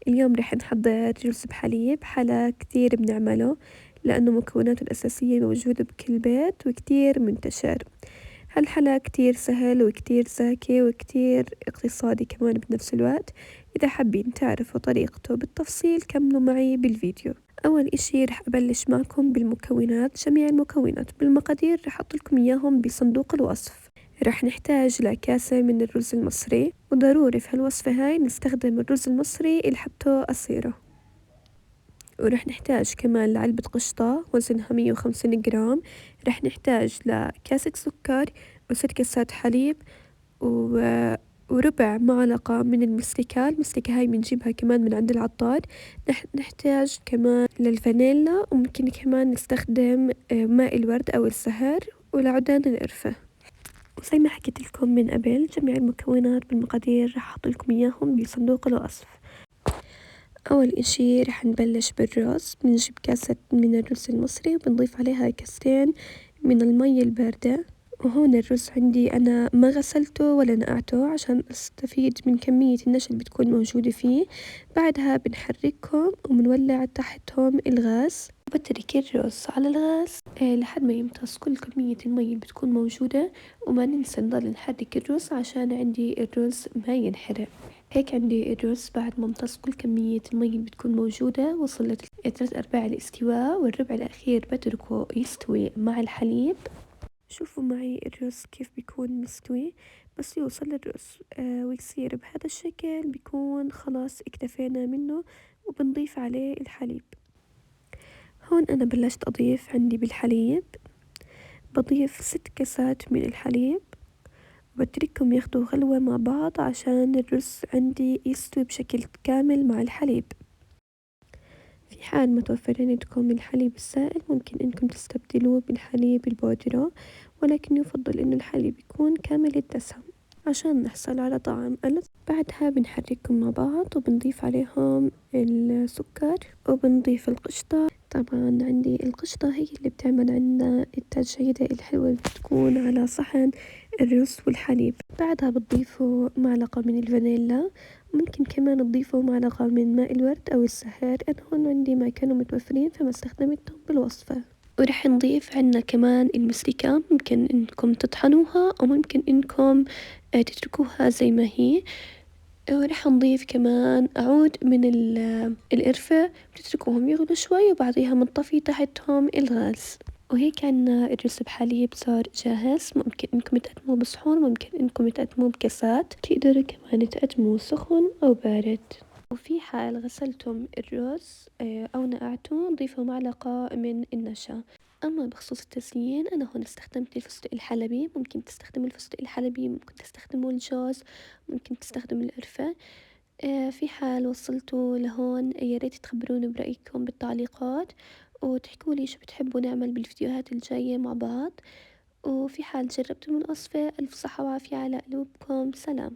اليوم رح نحضر رز بحليب. حلا كتير بنعمله لأنه مكوناته الأساسية موجودة بكل بيت وكتير منتشر. هالحلا كتير سهل وكتير زاكي وكتير اقتصادي كمان بنفس الوقت. إذا حابين تعرفوا طريقته بالتفصيل كملوا معي بالفيديو. أول إشي رح أبلش معكم بالمكونات. جميع المكونات بالمقادير رح أحطلكم إياهم بصندوق الوصف. رح نحتاج لكاسة من الرز المصري، وضروري في هالوصفة هاي نستخدم الرز المصري اللي حبته قصيرة. ورح نحتاج كمان لعلبة قشطة وزنها 150 جرام. رح نحتاج لكاسة سكر و6 كاسات حليب وربع معلقة من المستكة. المستكة هاي بنجيبها كمان من عند العطار. نحتاج كمان للفانيلا، وممكن كمان نستخدم ماء الورد أو الزهر ولعودان القرفة. وزي ما حكيت لكم من قبل جميع المكونات بالمقادير رح أحط لكم إياهم بصندوق الوصف. أول إشي رح نبلش بالرز. بنجيب كاسة من الرز المصري وبنضيف عليها كاستين من المي الباردة. وهون الرز عندي أنا ما غسلته ولا نقعته عشان أستفيد من كمية النشا اللي بتكون موجودة فيه. بعدها بنحركهم وبنولع تحتهم الغاز، وبترك الرز على الغاز لحد ما يمتص كل كمية المي اللي بتكون موجودة. وما ننسى نضل نحرك الرز عشان عندي الرز ما ينحرق. هيك عندي الرز بعد ما امتص كل كمية المي اللي بتكون موجودة وصل ل3/4 الاستواء، والربع الأخير بتركه يستوي مع الحليب. شوفوا معي الرز كيف بيكون مستوي. بس يوصل الرز ويصير بهذا الشكل بيكون خلاص اكتفينا منه، وبنضيف عليه الحليب. هون أنا بلشت أضيف عندي بالحليب. بضيف 6 كاسات من الحليب وبتركهم ياخدوا غلوة مع بعض عشان الرز عندي يستوي بشكل كامل مع الحليب. في حال ما توفر عندكم الحليب السائل ممكن انكم تستبدلوه بالحليب البودرة، ولكن يفضل انه الحليب يكون كامل الدسم عشان نحصل على طعم ألذ. بعدها بنحركهم مع بعض وبنضيف عليهم السكر وبنضيف القشطة. طبعا عندي القشطة هي اللي بتعمل عنا التجعيدة الحلوة اللي بتكون على صحن الرز والحليب. بعدها بتضيفوا معلقة من الفانيلا، ممكن كمان تضيفوا معلقة من ماء الورد أو الزهر. أنا هون عندي ما كانوا متوفرين فما استخدمتهم بالوصفة. ورح نضيف عنا كمان المستكة، ممكن انكم تطحنوها او ممكن انكم تتركوها زي ما هي. ورح نضيف كمان عود من القرفة، بتتركوهم يغلوا شوي وبعديها بنطفي تحتهم الغاز. وهيك عنا الرز بحليب صار جاهز. ممكن انكم تقدموه بصحون، ممكن انكم تقدموه بكاسات، تقدروا كمان تقدموه سخن او بارد. وفي حال غسلتم الرز أو نقعتوه ضيفوا معلقة من النشا. أما بخصوص التزيين أنا هون استخدمت الفستق الحلبي. ممكن تستخدموا الفستق الحلبي، ممكن تستخدموا الجوز، ممكن تستخدموا القرفة. في حال وصلتوا لهون يا ريت تخبروني برأيكم بالتعليقات، وتحكولي شو بتحبوا نعمل بالفيديوهات الجاية مع بعض. وفي حال جربتوا من الوصفة ألف صحة وعافية على قلوبكم. سلام.